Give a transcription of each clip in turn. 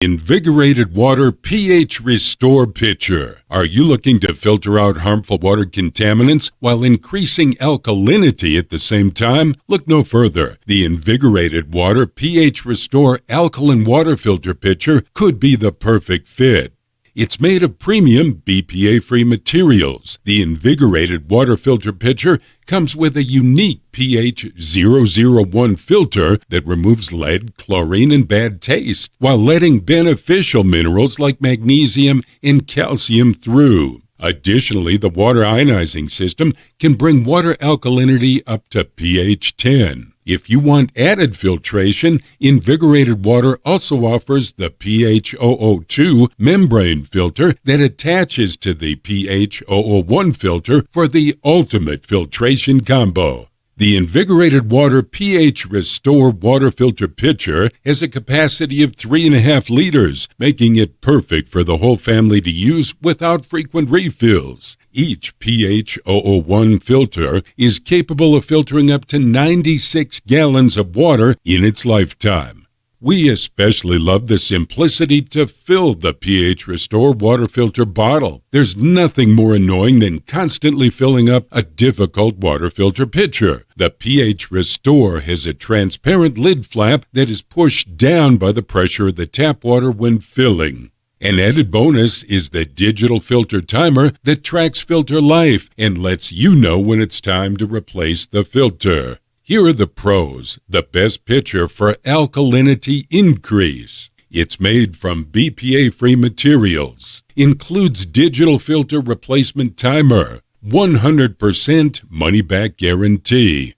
Invigorated Water pH Restore Pitcher. Are you looking to filter out harmful water contaminants while increasing alkalinity at the same time? Look no further. The Invigorated Water pH Restore Alkaline Water Filter Pitcher could be the perfect fit. It's made of premium BPA-free materials. The Invigorated Water Filter Pitcher comes with a unique PH001 filter that removes lead, chlorine, and bad taste, while letting beneficial minerals like magnesium and calcium through. Additionally, the water ionizing system can bring water alkalinity up to pH 10. If you want added filtration, Invigorated Water also offers the PH002 Membrane filter that attaches to the PH001 filter for the ultimate filtration combo. The Invigorated Water pH Restore Water Filter Pitcher has a capacity of 3.5 liters, making it perfect for the whole family to use without frequent refills. Each PH001 filter is capable of filtering up to 96 gallons of water in its lifetime. We especially love the simplicity to fill the pH Restore water filter bottle. There's nothing more annoying than constantly filling up a difficult water filter pitcher. The pH Restore has a transparent lid flap that is pushed down by the pressure of the tap water when filling. An added bonus is the digital filter timer that tracks filter life and lets you know when it's time to replace the filter. Here are the pros. The best pitcher for alkalinity increase. It's made from BPA-free materials. Includes digital filter replacement timer. 100% money-back guarantee.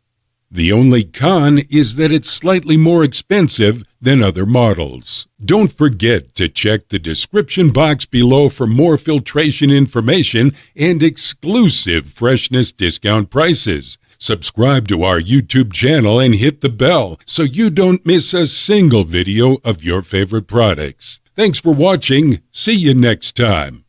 The only con is that it's slightly more expensive than other models. Don't forget to check the description box below for more filtration information and exclusive freshness discount prices. Subscribe to our YouTube channel and hit the bell so you don't miss a single video of your favorite products. Thanks for watching. See you next time.